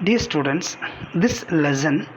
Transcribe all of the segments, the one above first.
Dear students, this lesson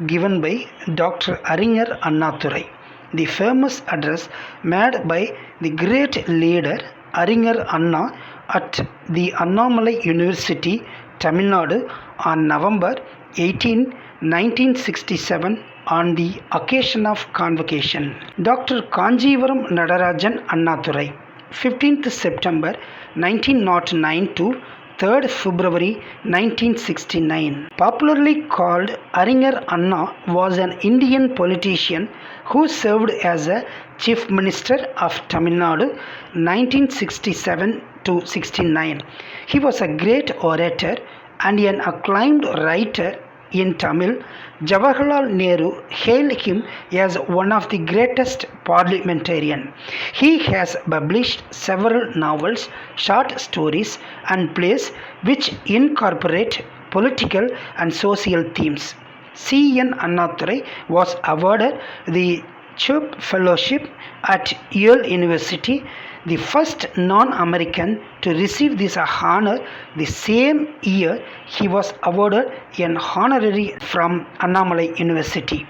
given by Dr. Aringer Annadurai, the famous address made by the great leader Aringer Anna at the Annamalai University, Tamil Nadu on November 18, 1967 on the occasion of convocation. Dr. Kanjivaram Nadarajan Annadurai, 15th September 1909 to 3rd February 1969. Popularly called Aringer Anna, was an Indian politician who served as a Chief Minister of Tamil Nadu 1967 to 69. He was a great orator and an acclaimed writer in Tamil. Jawaharlal Nehru hailed him as one of the greatest parliamentarians. He has published several novels, short stories, and plays which incorporate political and social themes. C.N. Annadurai was awarded the Chubb Fellowship at Yale University, the first non-American to receive this honor. The same year, he was awarded an honorary from Annamalai University.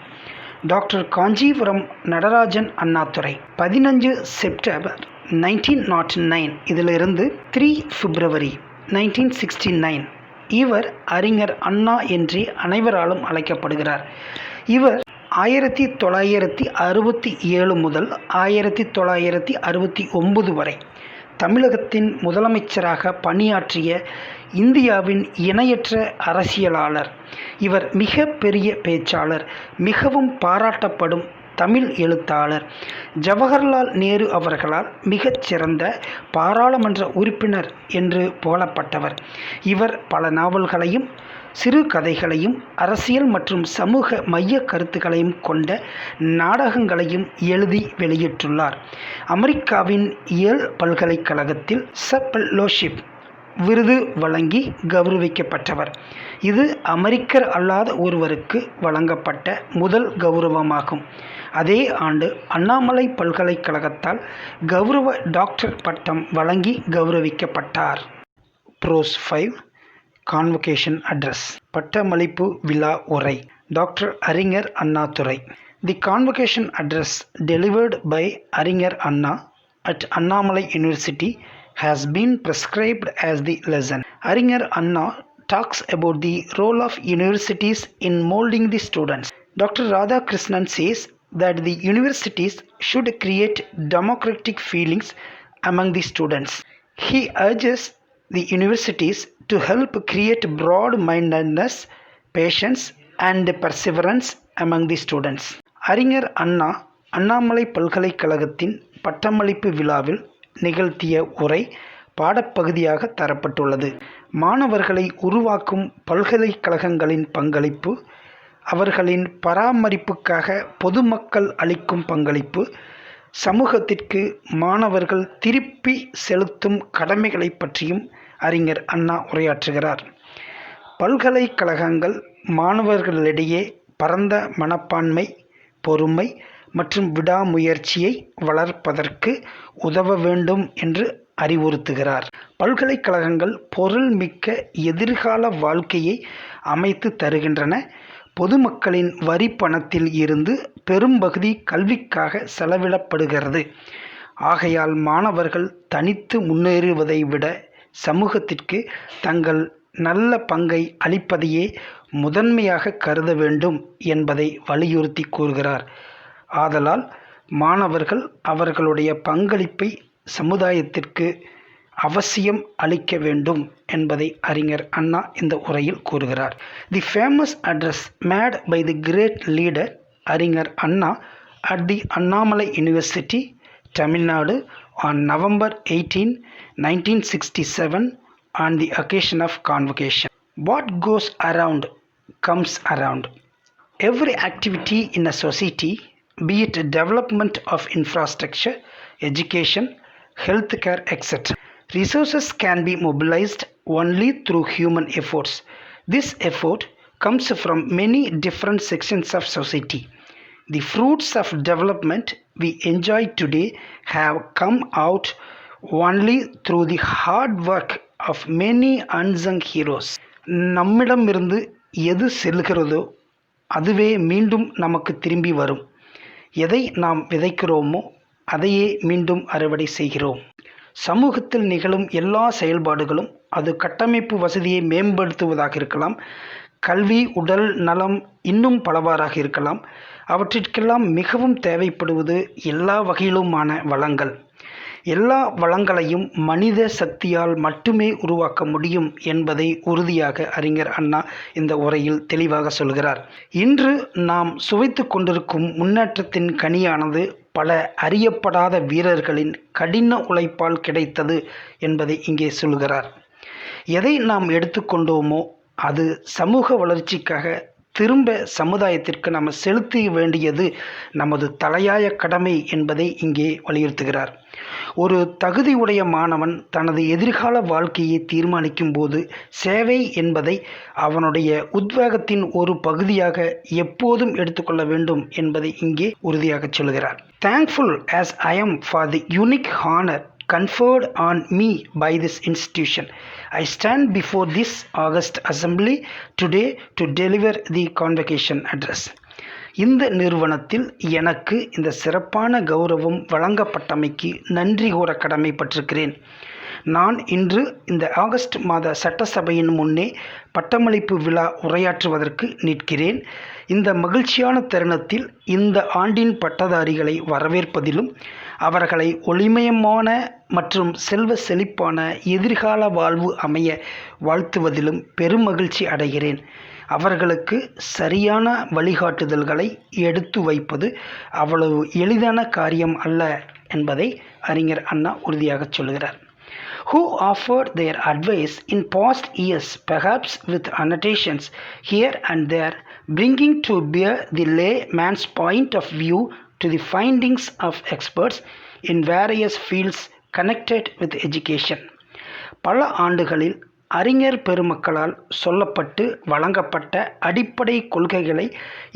Dr. Kanjivaram Nadarajan Annadurai, 15 September 1909 இதிலிருந்து 3 பிப்ரவரி 1969. இவர் அறிஞர் அண்ணா என்றே அனைவராலும் அழைக்கப்படுகிறார். இவர் 1967 முதல் 1969 வரை தமிழகத்தின் முதலமைச்சராக பணியாற்றிய இந்தியாவின் இணையற்ற அரசியலாளர். இவர் மிக பெரிய பேச்சாளர், மிகவும் பாராட்டப்படும் தமிழ் எழுத்தாளர். ஜவஹர்லால் நேரு அவர்களால் மிகச்சிறந்த பாராளுமன்ற உறுப்பினர் என்று புகழப்பட்டவர். இவர் பல நாவல்களையும் சிறுகதைகளையும் அரசியல் மற்றும் சமூக மைய கருத்துக்களையும் கொண்ட நாடகங்களையும் எழுதி வெளியிட்டுள்ளார். அமெரிக்காவின் யேல் பல்கலைக்கழகத்தில் ஃபெல்லோஷிப் விருது வழங்கி கௌரவிக்கப்பட்டவர். இது அமெரிக்கர் அல்லாத ஒருவருக்கு வழங்கப்பட்ட முதல் கௌரவமாகும். அதே ஆண்டு அண்ணாமலை பல்கலைக்கழகத்தால் கௌரவ டாக்டர் பட்டம் வழங்கி கௌரவிக்கப்பட்டார். Pros 5 Convocation Address. பட்டமளிப்பு விழா உரை. டாக்டர் அறிஞர் Annadurai. The convocation address delivered by Aringer Anna at Annamalai University has been prescribed as the lesson. Aringer Anna talks about the role of universities in molding the students. Dr. Radhakrishnan says that the universities should create democratic feelings among the students. He urges the universities to help create broad-mindedness, patience, and perseverance among the students. அறிஞர் அண்ணா அண்ணாமலை பல்கலைக்கழகத்தின் பட்டமளிப்பு விழாவில் நிகழ்த்திய உரை பாடப்பகுதியாக தரப்பட்டுள்ளது. மாணவர்களை உருவாக்கும் பல்கலைக்கழகங்களின் பங்களிப்பு, அவர்களின் பராமரிப்புக்காக பொதுமக்கள் அளிக்கும் பங்களிப்பு, சமூகத்திற்கு மாணவர்கள் திருப்பி செலுத்தும் கடமைகளை பற்றியும் அறிஞர் அண்ணா உரையாற்றுகிறார். பல்கலைக்கழகங்கள் மாணவர்களிடையே பரந்த மனப்பான்மை, பொறுமை மற்றும் விடாமுயற்சியை வளர்ப்பதற்கு உதவ வேண்டும் என்று அறிவுறுத்துகிறார். பல்கலைக்கழகங்கள் பொருள்மிக்க எதிர்கால வாழ்க்கையை அமைத்து தருகின்றன. பொதுமக்களின் வரி பணத்தில் இருந்து பெரும்பகுதி கல்விக்காக செலவிடப்படுகிறது. ஆகையால் மாணவர்கள் தனித்து முன்னேறுவதை விட சமூகத்திற்கு தங்கள் நல்ல பங்கை அளிப்பதையே முதன்மையாக கருத வேண்டும் என்பதை வலியுறுத்தி கூறுகிறார். ஆதலால் மாணவர்கள் அவர்களுடைய பங்களிப்பை சமுதாயத்திற்கு அவசியம் அளிக்க வேண்டும் என்பதை அறிஞர் அண்ணா இந்த உரையில் கூறுகிறார். The famous address made by the great leader Arignar Anna at the Annamalai university, Tamil Nadu on November 18, 1967 on the occasion of convocation. What goes around comes around. Every activity in a society, be it development of infrastructure, education, healthcare, etc., resources can be mobilized only through human efforts. This effort comes from many different sections of society. The fruits of development we enjoy today have come out only through the hard work of many unsung heroes. நம்மிடமிருந்து எது செல்கிறதோ அதுவே மீண்டும் நமக்கு திரும்பி வரும். எதை நாம் விதைக்கிறோமோ அதையே மீண்டும் அறுவடை செய்கிறோம். சமூகத்தில் நிகழும் எல்லா செயல்பாடுகளும் அது கட்டமைப்பு வசதியை மேம்படுத்துவதாக இருக்கலாம், கல்வி, உடல் நலம், இன்னும் பலவாறாக இருக்கலாம். அவற்றிற்கெல்லாம் மிகவும் தேவைப்படுவது எல்லா வகையிலுமான வளங்கள். எல்லா வளங்களையும் மனித சக்தியால் மட்டுமே உருவாக்க முடியும் என்பதை உறுதியாக அறிஞர் அண்ணா இந்த உரையில் தெளிவாக சொல்கிறார். இன்று நாம் சுவைத்து கொண்டிருக்கும் முன்னேற்றத்தின் கனியானது பல அறியப்படாத வீரர்களின் கடின உழைப்பால் கிடைத்தது என்பதை இங்கே சொல்கிறார். எதை நாம் எடுத்துக்கொண்டோமோ அது சமூக வளர்ச்சிக்காக திரும்ப சமுதாயத்திற்கு நாம் செலுத்த வேண்டியது நமது தலையாய கடமை என்பதை இங்கே வலியுறுத்துகிறார். ஒரு தகுதியுடைய மாணவன் தனது எதிர்கால வாழ்க்கையை தீர்மானிக்கும் போது சேவை என்பதை அவனுடைய உத்வேகத்தின் ஒரு பகுதியாக எப்போதும் எடுத்துக்கொள்ள வேண்டும் என்பதை இங்கே உறுதியாக சொல்கிறார். Thankful as I am for the unique honor conferred on me by this institution, I stand before this August Assembly today to deliver the convocation address. இந்த நிறுவனத்தில் எனக்கு இந்த சிறப்பான கௌரவம் வழங்கப்பட்டமைக்கு நன்றி கூற கடமைப்பட்டிருக்கிறேன். நான் இன்று இந்த ஆகஸ்ட் மாத சட்டசபையின் முன்னே பட்டமளிப்பு விழா உரையாற்றுவதற்கு நிற்கிறேன். இந்த மகிழ்ச்சியான தருணத்தில் இந்த ஆண்டின் பட்டதாரிகளை வரவேற்பதிலும் அவர்களை ஒளிமயமான மற்றும் செல்வ செழிப்பான எதிர்கால வாழ்வு அமைய வாழ்த்துவதிலும் பெருமகிழ்ச்சி அடைகிறேன். அவர்களுக்கு சரியான வழிகாட்டுதல்களை எடுத்து வைப்பது அவ்வளவு எளிதான காரியம் அல்ல என்பதை அறிஞர் அண்ணா உறுதியாக சொல்கிறார். Who offered their advice in past years, perhaps with annotations here and there, bringing to bear the layman's point of view to the findings of experts in various fields connected with education. பல ஆண்டுகளில் அறிஞர் பெருமக்களால் சொல்லப்பட்டு வழங்கப்பட்ட அடிப்படை கொள்கைகளை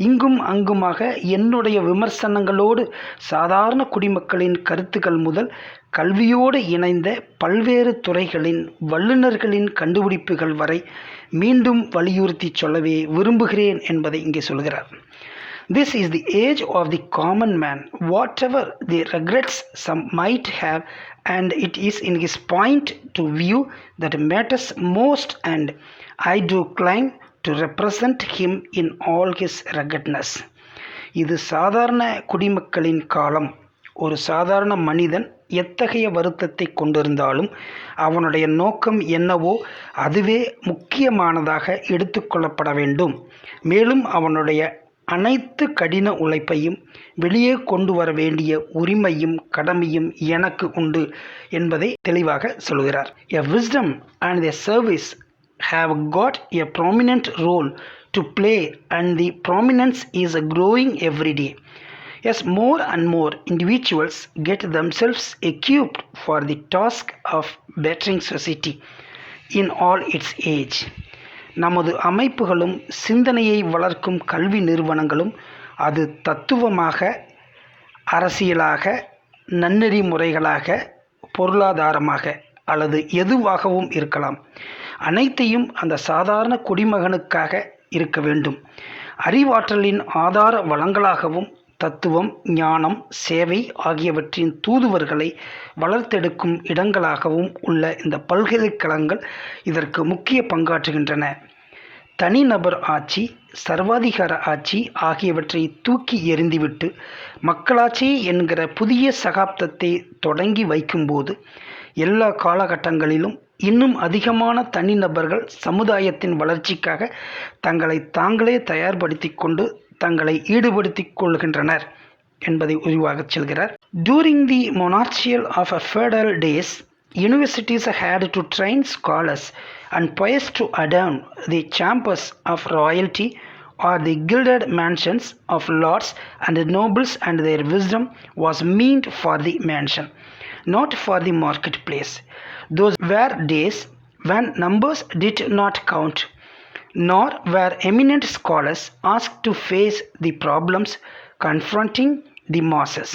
இங்கும் அங்குமாக என்னுடைய விமர்சனங்களோடு சாதாரண குடிமக்களின் கருத்துக்கள் முதல் கல்வியோடு இணைந்த பல்வேறு துறைகளின் வல்லுநர்களின் கண்டுபிடிப்புகள் வரை மீண்டும் வலியுறுத்தி சொல்லவே விரும்புகிறேன் என்பதை இங்கே சொல்கிறார். This is the age of the common man, whatever the regrets some might have, and it is in his point to view that matters most, and I do claim to represent him in all his ruggedness. இது சாதாரண குடிமக்களின் காலம். ஒரு சாதாரண மனிதன் எத்தகைய வருத்தத்தை கொண்டிருந்தாலும் அவனுடைய நோக்கம் என்னவோ அதுவே முக்கியமானதாக எடுத்துக்கொள்ளப்பட வேண்டும். மேலும் அவனுடைய அனைத்து கடின உழைப்பையும் வெளியே கொண்டு வர வேண்டிய உரிமையும் கடமையும் எனக்கு உண்டு என்பதை தெளிவாக சொல்கிறார். A wisdom and a service have got a prominent role to play, and the prominence is growing every day. As more and more individuals get themselves equipped for the task of bettering society in all its age. நமது அமைப்புகளும் சிந்தனையை வளர்க்கும் கல்வி நிறுவனங்களும் அது தத்துவமாக, அரசியலாக, நன்னெறி முறைகளாக, பொருளாதாரமாக அல்லது எதுவாகவும் இருக்கலாம். அனைத்தையும் அந்த சாதாரண குடிமகனுக்காக இருக்க வேண்டும். அறிவாற்றலின் ஆதார வளங்களாகவும் தத்துவம், ஞானம், சேவை ஆகியவற்றின் தூதுவர்களை வளர்த்தெடுக்கும் இடங்களாகவும் உள்ள இந்த பல்கலைக்கழகங்கள் இதற்கு முக்கிய பங்காற்றுகின்றன. தனிநபர் ஆட்சி, சர்வாதிகார ஆட்சி ஆகியவற்றை தூக்கி எறிந்துவிட்டு மக்களாட்சி என்கிற புதிய சகாப்தத்தை தொடங்கி வைக்கும்போது எல்லா காலகட்டங்களிலும் இன்னும் அதிகமான தனிநபர்கள் சமுதாயத்தின் வளர்ச்சிக்காக தங்களை தாங்களே தயார்படுத்தி கொண்டு தங்களை ஈடுபடுத்திக் கொள்கின்றனர் என்பதை உருவாக சொல்கிறார். During the monarchial of a feudal days, universities had to train scholars and poets to adorn the chambers of royalty or the gilded mansions of lords and nobles, and their wisdom was meant for the mansion, not for the marketplace. Those were days when numbers did not count, nor were eminent scholars asked to face the problems confronting the masses.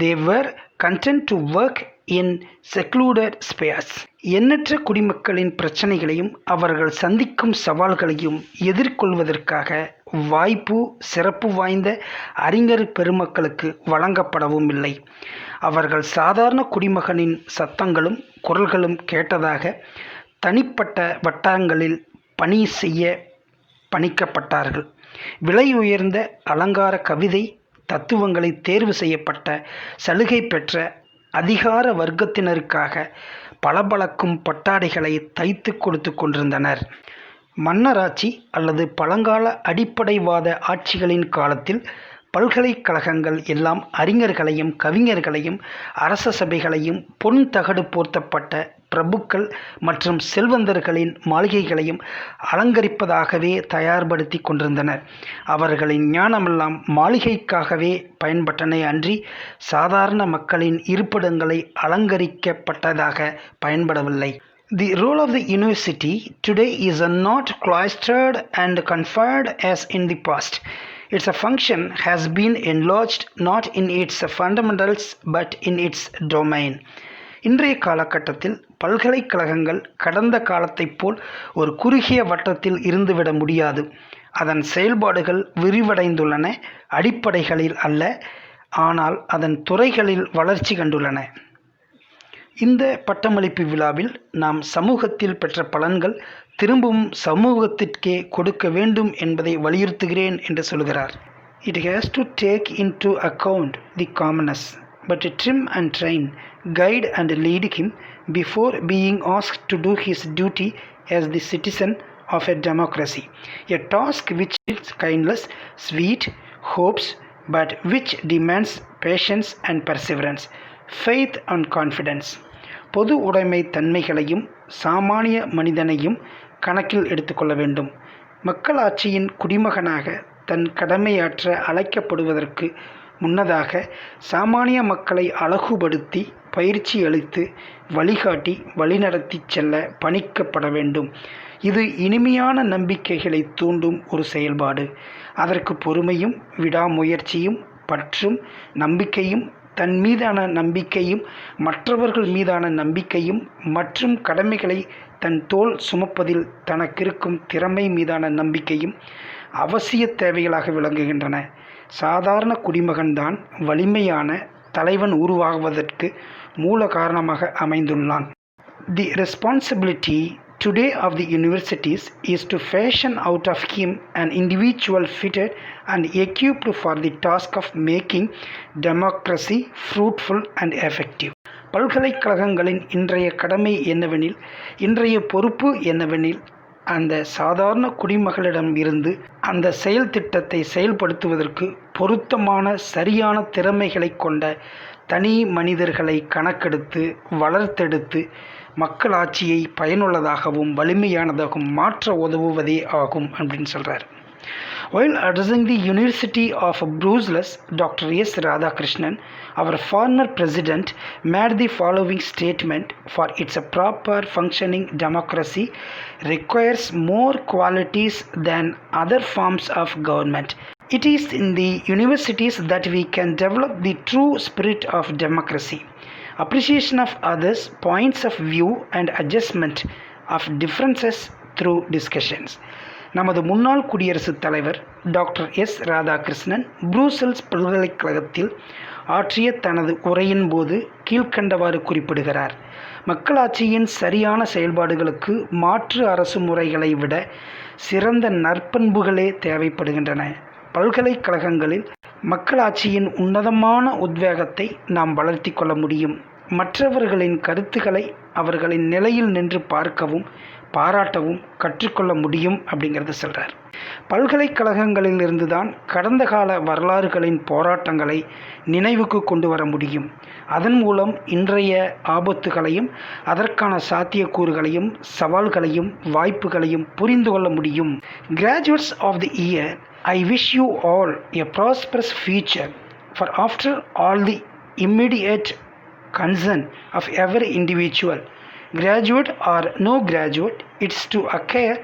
They were content to work in secluded space. எண்ணற்ற குடிமக்களின் பிரச்சனைகளையும் அவர்கள் சந்திக்கும் சவால்களையும் எதிர்கொள்வதற்காக வாய்ப்பு சிறப்பு வாய்ந்த அறிஞர் பெருமக்களுக்கு வழங்கப்படவும் இல்லை. அவர்கள் சாதாரண குடிமகனின் சத்தங்களும் குரல்களும் கேட்டதாக தனிப்பட்ட வட்டாரங்களில் பணி செய்ய பணிக்கப்பட்டார்கள். விலை உயர்ந்த அலங்கார கவிதை தத்துவங்களை தேர்வு செய்யப்பட்ட சலுகை பெற்ற அதிகார வர்க்கத்தினருக்காக பளபளக்கும் பட்டாடைகளை தைத்து கொடுத்து கொண்டிருந்தனர். மன்னராட்சி அல்லது பழங்கால அடிப்படைவாத ஆட்சிகளின் காலத்தில் பல்கலைக்கழகங்கள் எல்லாம் அறிஞர்களையும் கவிஞர்களையும் அரச சபைகளையும் பொன் தகடு போர்த்தப்பட்ட பிரபுக்கள் மற்றும் செல்வந்தர்களின் மாளிகைகளையும் அலங்கரிப்பதாகவே தயார்படுத்தி கொண்டிருந்தனர். அவர்களின் ஞானமெல்லாம் மாளிகைக்காகவே பயன்பட்டன அன்றி சாதாரண மக்களின் இருப்பிடங்களை அலங்கரிக்கப்பட்டதாக பயன்படவில்லை. The role of the university today is not cloistered and confined as in the past. Its function has been enlarged not in its fundamentals but in its domain. இன்றைய காலகட்டத்தில் பல்கலைக்கழகங்கள் கடந்த காலத்தைப் போல் ஒரு குறுகிய வட்டத்தில் இருந்துவிட முடியாது. அதன் செயல்பாடுகள் விரிவடைந்துள்ளன, அடிப்படைகளில் அல்ல, ஆனால் அதன் துறைகளில் வளர்ச்சி கண்டுள்ளன. இந்த பட்டமளிப்பு விழாவில் நாம் சமூகத்தில் பெற்ற பலன்கள் திரும்பவும் சமூகத்திற்கே கொடுக்க வேண்டும் என்பதை வலியுறுத்துகிறேன் என்று சொல்கிறார். It has to take into account the commoners, but to trim and train, guide and lead him before being asked to do his duty as the citizen of a democracy, a task which is kindless, sweet, hopes, but which demands patience and perseverance, faith and confidence. பொது உடைமை தன்மைகளையும் சாமானிய மனிதனையும் கணக்கில் எடுத்துக்கொள்ள வேண்டும். மக்களாட்சியின் குடிமகனாக தன் கடமையாற்ற அழைக்கப்படுவதற்கு முன்னதாக சாமானிய மக்களை அழகுபடுத்தி பயிற்சி அளித்து வழிகாட்டி வழிநடத்தி செல்ல பணிக்கப்பட வேண்டும். இது இனிமையான நம்பிக்கைகளை தூண்டும் ஒரு செயல்பாடு. அதற்கு பொறுமையும் விடாமுயற்சியும் பற்றும் நம்பிக்கையும் தன் மீதான நம்பிக்கையும் மற்றவர்கள் மீதான நம்பிக்கையும் மற்றும் கடமைகளை தன் தோள் சுமப்பதில் தனக்கிருக்கும் திறமை மீதான நம்பிக்கையும் அவசிய தேவைகளாக விளங்குகின்றன. சாதாரண குடிமகன்தான் வலிமையான தலைவன் உருவாகுவதற்கு மூல காரணமாக அமைந்துள்ளான். The responsibility today of the universities is to fashion out of him an individual fitted and equipped for the task of making democracy fruitful and effective. பல்கலைக்கழகங்களின் இன்றைய கடமை என்னவெனில், இன்றைய பொறுப்பு என்னவெனில், அந்த சாதாரண குடிமகளிடம் இருந்து அந்த செயல் திட்டத்தை செயல்படுத்துவதற்கு பொருத்தமான சரியான திறமைகளை கொண்ட தனி மனிதர்களை கணக்கெடுத்து வளர்த்தெடுத்து மக்களாட்சியை பயனுள்ளதாகவும் வலிமையானதாகவும் மாற்ற உதவுவதே ஆகும் அப்படின்னு சொல்கிறார். While addressing the University of Brussels, Dr. S. Radhakrishnan, our former president, made the following statement: for its proper functioning, democracy requires more qualities than other forms of government. It is in the universities that we can develop the true spirit of democracy, appreciation of others' points of view and adjustment of differences through discussions. நமது முன்னாள் குடியரசுத் தலைவர் doctor S Radhakrishnan புரூசல்ஸ் பல்கலைக்கழகத்தில் ஆற்றிய தனது உரையின் போது கீழ்க்கண்டவாறு குறிப்பிடுகிறார். மக்களாட்சியின் சரியான செயல்பாடுகளுக்கு மாற்று அரசு முறைகளை விட சிறந்த நற்பண்புகளே தேவைப்படுகின்றன. பல்கலைக்கழகங்களில் மக்களாட்சியின் உன்னதமான உத்வேகத்தை நாம் வளர்த்தி கொள்ள முடியும். மற்றவர்களின் கருத்துக்களை அவர்களின் நிலையில் நின்று பார்க்கவும் பாராட்டவும் கற்றுக்கொள்ள முடியும் அப்படிங்கிறத சொல்கிறார். பல்கலைக்கழகங்களிலிருந்து தான் கடந்த கால வரலாறுகளின் போராட்டங்களை நினைவுக்கு கொண்டு வர முடியும். அதன் மூலம் இன்றைய ஆபத்துகளையும் அதற்கான சாத்தியக்கூறுகளையும் சவால்களையும் வாய்ப்புகளையும் புரிந்து கொள்ள முடியும். Graduates of the year, I wish you all a prosperous future, for after all the immediate concern of every individual graduate or no graduate, it's to acquire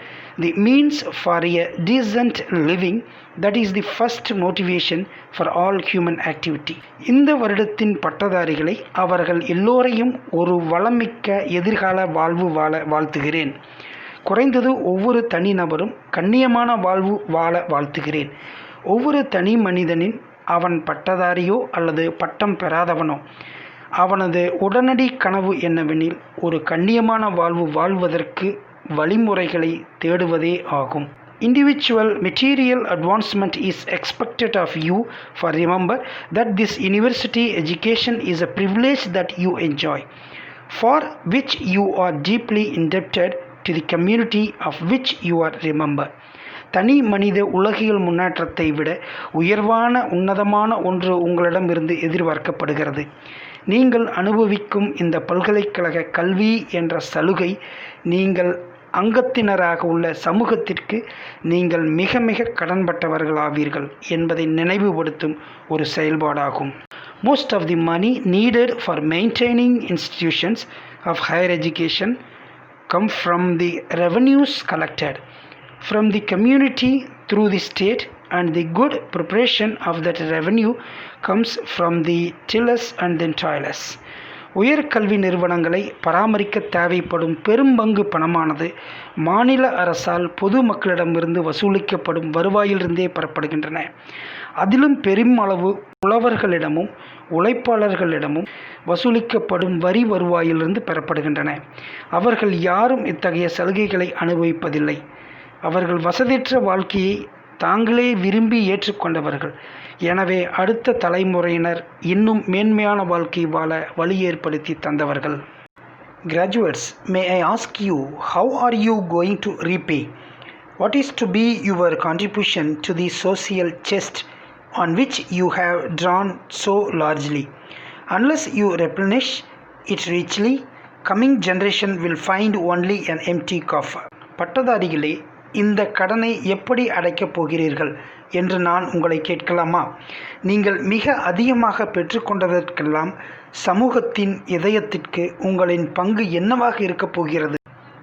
the means for a decent living. That is the first motivation for all human activity. இந்த வருடத்தின் பட்டதாரிகளை அவர்கள் எல்லோரையும் ஒரு வளமிக்க எதிர்கால வாழ்வு வாழ வாழ்த்துகிறேன். குறைந்தது ஒவ்வொரு தனிநபரும் கண்ணியமான வாழ்வு வாழ வாழ்த்துகிறேன். ஒவ்வொரு தனி மனிதனின், அவன் பட்டதாரியோ அல்லது பட்டம் பெறாதவனோ, அவனது உடனடி கனவு என்னவெனில் ஒரு கண்ணியமான வாழ்வு வாழ்வதற்கு வழிமுறைகளை தேடுவதே ஆகும். Individual material advancement is expected of you, for remember that this university education is a privilege that you enjoy, for which you are deeply indebted to the community of which you are remember. தனி மனித உலகியல் முன்னேற்றத்தை விட உயர்வான உன்னதமான ஒன்று உங்களிடமிருந்து எதிர்பார்க்கப்படுகிறது. நீங்கள் அனுபவிக்கும் இந்த பல்கலைக்கழக கல்வி என்ற சலுகை நீங்கள் அங்கத்தினராக உள்ள சமூகத்திற்கு நீங்கள் மிக மிக கடன்பட்டவர்களாவீர்கள் என்பதை நினைவுபடுத்தும் ஒரு செயல்பாடாகும். Most of the money needed for maintaining institutions of higher education come from the revenues collected from the community through the state, and the good preparation of that revenue comes from the tillers and the toilers. உயர்கல்வி நிறுவனங்களை பராமரிக்க தேவைப்படும் பெரும்பங்கு பணமானது மாநில அரசால் பொது மக்களிடமிருந்து வசூலிக்கப்படும் வருவாயிலிருந்தே பெறப்படுகின்றன. அதிலும் பெருமளவு உழவர்களிடமும் உழைப்பாளர்களிடமும் வசூலிக்கப்படும் வரி வருவாயிலிருந்து பெறப்படுகின்றன. அவர்கள் யாரும் இத்தகைய சலுகைகளை அனுபவிப்பதில்லை. அவர்கள் வசதியற்ற வாழ்க்கையை தாங்களே விரும்பி ஏற்றுக்கொண்டவர்கள். எனவே அடுத்த தலைமுறையினர் இன்னும் மேன்மையான வாழ்க்கை வாழ வழி ஏற்படுத்தி தந்தவர்கள். Graduates, may I ask you, how are you going to repay? What is to be your contribution to the social chest on which you have drawn so largely? Unless you replenish it richly, coming generation will find only an empty coffer. பட்டதாரிகளே, இந்த கடனை எப்படி அடைக்கப் போகிறீர்கள் என்று நான் உங்களை கேட்கலாமா? நீங்கள் மிக அதிகமாக பெற்றுக்கொண்டதற்கெல்லாம் சமூகத்தின் இதயத்திற்கு உங்களின் பங்கு என்னவாக இருக்கப் போகிறது?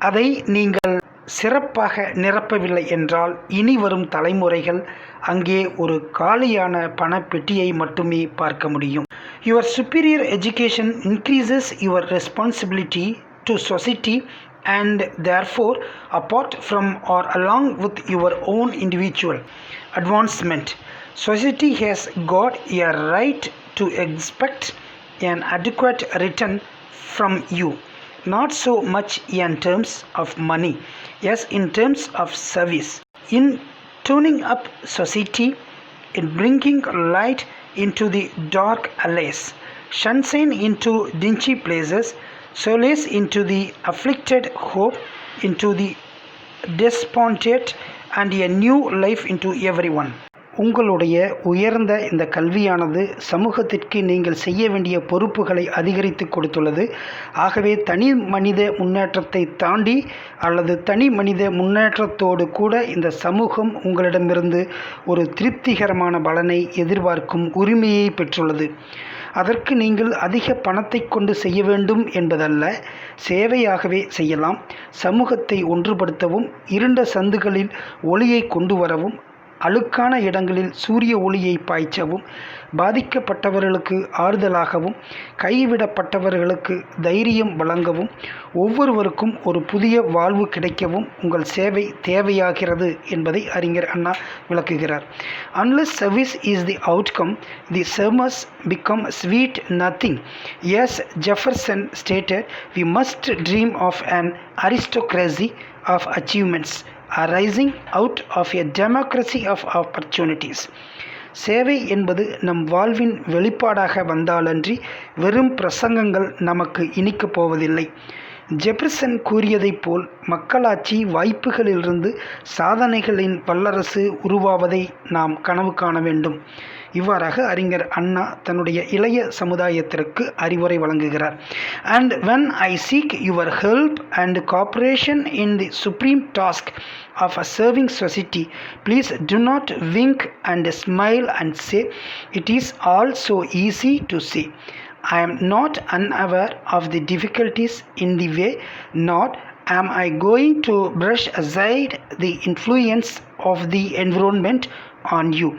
அதை நீங்கள் சிறப்பாக நிரப்பவில்லை என்றால் இனி வரும் தலைமுறைகள் அங்கே ஒரு காலியான பணப்பெட்டியை மட்டுமே பார்க்க முடியும். Your superior education increases your responsibility to society, and therefore apart from or along with your own individual advancement, society has got a right to expect an adequate return from you, not so much in terms of money as in terms of service, in tuning up society, in bringing light into the dark alleys, sunshine into dingy places, solace into the afflicted, hope into the despondent, and a new life into everyone. உங்களுடைய உயர்ந்த இந்த கல்வியானது சமூகத்திற்கு நீங்கள் செய்ய வேண்டிய பொறுப்புகளை அதிகரித்து கொடுத்துள்ளது. ஆகவே தனி மனித முன்னேற்றத்தை தாண்டி அல்லது தனி மனித முன்னேற்றத்தோடு கூட இந்த சமூகம் உங்களிடமிருந்து ஒரு திருப்திகரமான பலனை எதிர்பார்க்கும் உரிமையை பெற்றுள்ளது. அதற்கு நீங்கள் அதிக பணத்தை கொண்டு செய்ய வேண்டும் என்பதல்ல, சேவையாகவே செய்யலாம். சமூகத்தை ஒன்றுபடுத்தவும், இருண்ட சந்துகளில் ஒளியை கொண்டு வரவும், அழுக்கான இடங்களில் சூரிய ஒளியை பாய்ச்சவும், பாதிக்கப்பட்டவர்களுக்கு ஆறுதலாகவும், கைவிடப்பட்டவர்களுக்கு தைரியம் வழங்கவும், ஒவ்வொருவருக்கும் ஒரு புதிய வாழ்வு கிடைக்கவும் உங்கள் சேவை தேவையாகிறது என்பதை அறிஞர் அண்ணா விளக்குகிறார். Unless service is the outcome, the sermons become sweet nothing. As Jefferson stated, we must dream of an aristocracy of achievements arising out of a democracy of opportunities. சேவை என்பது நம் வாழ்வின் வெளிப்பாடாக வந்தாலன்றி வெறும் பிரசங்கங்கள் நமக்கு இனிக்கப் போவதில்லை. ஜெபர்சன் கூறியதைப் போல் மக்களாட்சி வாய்ப்புகளிலிருந்து சாதனைகளின் வல்லரசு உருவாவதை நாம் கனவு காண வேண்டும். இவ்வாறாக அறிஞர் அண்ணா தன்னுடைய இளைய சமுதாயத்திற்கு அறிவுரை வழங்குகிறார். And when I seek your help and cooperation in the supreme task of serving society, please do not wink and smile and say, it is all so easy to say. I am not unaware of the difficulties in the way, nor am I going to brush aside the influence of the environment on you.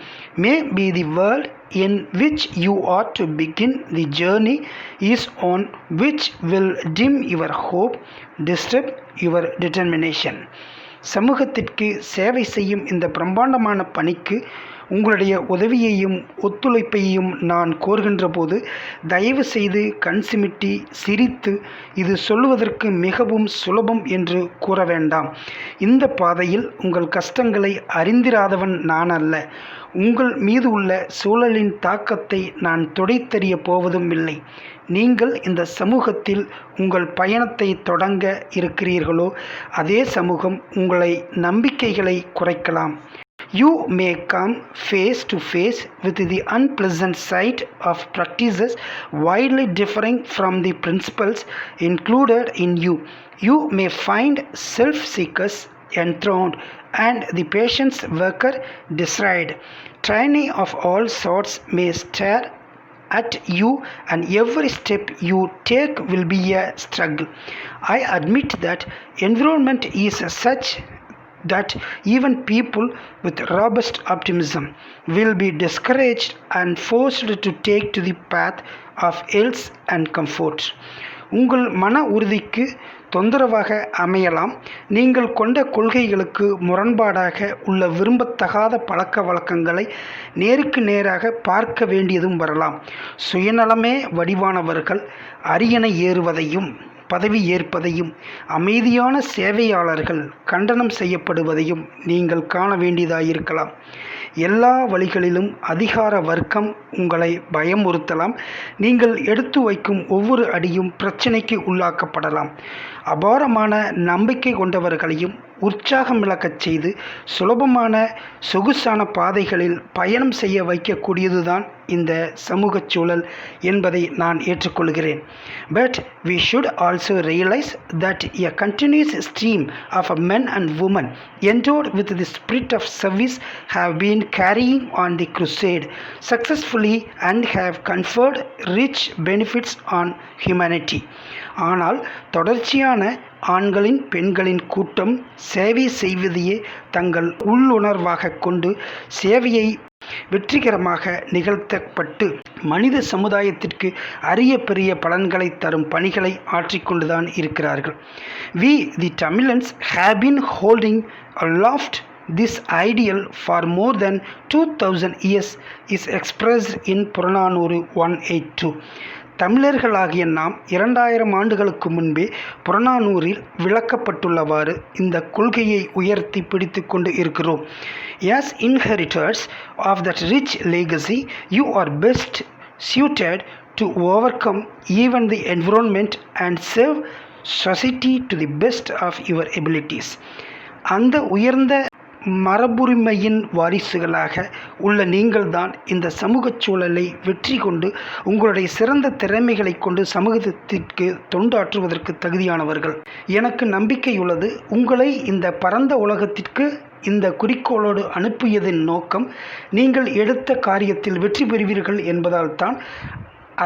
Maybe the world in which you are to begin the journey is on which will dim your hope, disturb your determination. சமூகத்திற்கு சேவை செய்யும் இந்த பிரம்மாண்டமான பணிக்கு உங்களுடைய உதவியையும் ஒத்துழைப்பையும் நான் கோருகின்ற போது தயவு செய்து கண் சிமிட்டி சிரித்து இது சொல்லுவதற்கு மிகவும் சுலபம் என்று கூற வேண்டாம். இந்த பாதையில் உங்கள் கஷ்டங்களை அறிந்திராதவன் நான் அல்ல. உங்கள் மீது உள்ள சூழலின் தாக்கத்தை நான் துடைத்தெறிய போவதும் இல்லை. நீங்கள் இந்த சமூகத்தில் உங்கள் பயணத்தை தொடங்க இருக்கிறீர்களோ அதே சமூகம் உங்களை நம்பிக்கைகளை குறைக்கலாம். You may come face to face with the unpleasant sight of practices widely differing from the principles included in you. You may find self-seekers enthroned and the patience worker destroyed. Tyranny of all sorts may stare at you, and every step you take will be a struggle. I admit that environment is such that even people with robust optimism will be discouraged and forced to take to the path of health and comfort. உங்கள் மன உறுதிக்கு தொந்தரவாக அமையலாம். நீங்கள் கொண்ட கொள்கைகளுக்கு முரண்பாடாக உள்ள விரும்பத்தகாத பழக்க வழக்கங்களை நேருக்கு நேராக பார்க்க வேண்டியதும் வரலாம். சுயநலமே வடிவானவர்கள் அரியணை ஏறுவதையும் பதவி ஏற்பதையும் அமைதியான சேவையாளர்கள் கண்டனம் செய்யப்படுவதையும் நீங்கள் காண வேண்டியதாயிருக்கலாம். எல்லா வழிகளிலும் அதிகார வர்க்கம் உங்களை பயமுறுத்தலாம். நீங்கள் எடுத்து வைக்கும் ஒவ்வொரு அடியும் பிரச்சனைக்கு உள்ளாக்கப்படலாம். அபாரமான நம்பிக்கை கொண்டவர்களையும் உற்சாகம் இழக்கச் செய்து சுலபமான சொகுசான பாதைகளில் பயணம் செய்ய வைக்கக்கூடியதுதான் இந்த சமூக சூழல் என்பதை நான் ஏற்றுக்கொள்கிறேன். But we should also realize that a continuous stream of men and women endowed with the spirit of service have been carrying on the crusade successfully and have conferred rich benefits on humanity. ஆனால் தொடர்ச்சியான ஆண்களின் பெண்களின் கூட்டம் சேவை செய்வதையே தங்கள் உள்ளுணர்வாக கொண்டு சேவையை வெற்றிகரமாக நிகழ்த்தப்பட்டு மனித சமுதாயத்திற்கு அரிய பெரிய பலன்களை தரும் பணிகளை ஆற்றிக்கொண்டுதான் இருக்கிறார்கள். We the Tamilians have been holding aloft this ideal for more than 2000 years is expressed in Purananuru 182. தமிழர்களாகிய நாம் 2000 ஆண்டுகளுக்கு முன்பே புறநானூறில் விளக்கப்பட்டுள்ளவாறு இந்த கொள்கையை உயர்த்தி பிடித்து கொண்டு இருக்கிறோம். As inheritors of that rich legacy, you are best suited to overcome even the environment and serve society to the best of your abilities. அந்த உயர்ந்த மரபுரிமையின் வாரிசுகளாக உள்ள நீங்கள்தான் இந்த சமூக சூழலை வெற்றி கொண்டு உங்களுடைய சிறந்த திறமைகளை கொண்டு சமூகத்திற்கு தொண்டாற்றுவதற்கு தகுதியானவர்கள். எனக்கு நம்பிக்கையுள்ளது. உங்களை இந்த பரந்த உலகத்திற்கு இந்த குறிக்கோளோடு அனுப்பியதன் நோக்கம் நீங்கள் எடுத்த காரியத்தில் வெற்றி பெறுவீர்கள் என்பதால் தான்.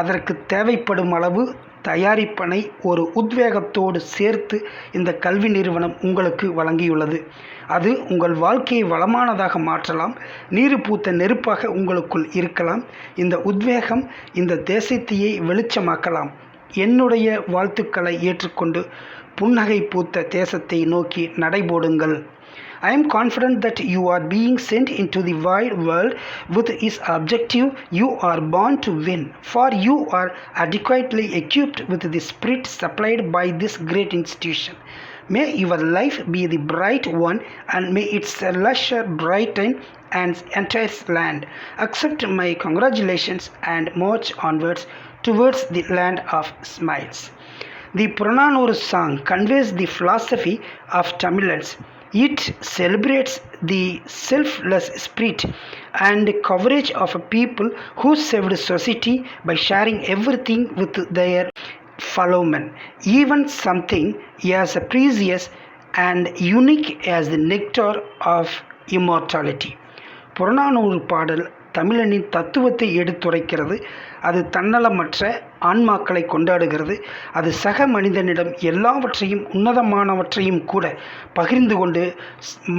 அதற்கு தேவைப்படும் அளவு தயாரிப்பனை ஒரு உத்வேகத்தோடு சேர்த்து இந்த கல்வி நிறுவனம் உங்களுக்கு வழங்கியுள்ளது. அது உங்கள் வாழ்க்கையை வளமானதாக மாற்றலாம். நீரு பூத்த நெருப்பாக உங்களுக்குள் இருக்கலாம். இந்த உத்வேகம் இந்த தேசத்தையே வெளிச்சமாக்கலாம். என்னுடைய வாழ்த்துக்களை ஏற்றுக்கொண்டு புன்னகை பூத்த தேசத்தை நோக்கி நடைபோடுங்கள். I am confident that you are being sent into the wide world with its objective you are born to win, for you are adequately equipped with the spirit supplied by this great institution. May your life be the bright one, and may its lustre brighten and entire land. Accept my congratulations and march onwards towards the land of smiles. The Purananuru song conveys the philosophy of Tamilians. It celebrates the selfless spirit and courage of a people who saved society by sharing everything with their fellowmen, even something as precious and unique as the nectar of immortality. Purananuru பாடல் தமிழனின் தத்துவத்தை எடுத்துரைக்கிறது. அது தன்னலமற்ற ஆன்மாக்களை கொண்டாடுகிறது. அது சக மனிதனிடம் எல்லாவற்றையும் உன்னதமானவற்றையும் கூட பகிர்ந்து கொண்டு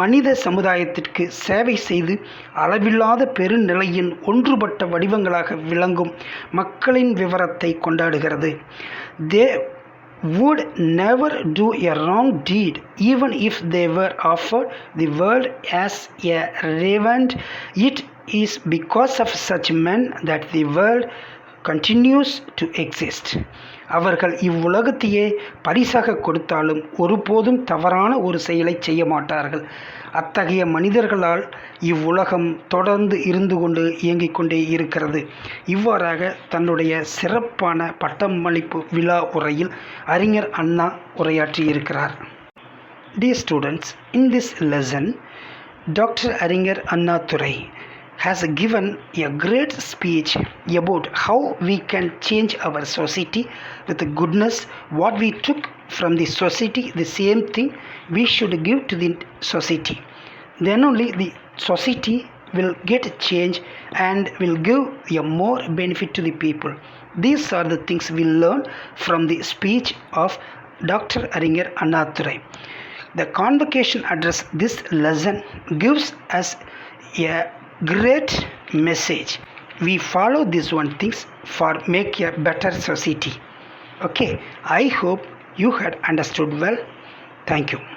மனித சமுதாயத்திற்கு சேவை செய்து அளவில்லாத பெருநிலையின் ஒன்றுபட்ட வடிவங்களாக விளங்கும் மக்களின் விவரத்தை கொண்டாடுகிறது. தே would never do a wrong deed even if they were offered the world as a reward. It is because of such men that the world continues to exist. அவர்கள் இவ்வுலகத்தையே பரிசாக கொடுத்தாலும் ஒருபோதும் தவறான ஒரு செயலை செய்ய மாட்டார்கள். அத்தகைய மனிதர்களால் இவ்வுலகம் தொடர்ந்து இருந்து கொண்டு இயங்கிக் கொண்டே இருக்கிறது. இவ்வாறாக தன்னுடைய சிறப்பான பட்டமளிப்பு விழா உரையில் அறிஞர் அண்ணா உரையாற்றியிருக்கிறார். Dear students, in this lesson, Dr. Aringer Annadurai has given a great speech about how we can change our society with the goodness what we took from the society, the same thing we should give to the society. Then only the society will get change and will give a more benefit to the people. These are the things we learn from the speech of Dr. Aringer Annadurai. The convocation address this lesson gives us a great message. We follow these one things for make a better society. Okay, I hope you had understood well. Thank you.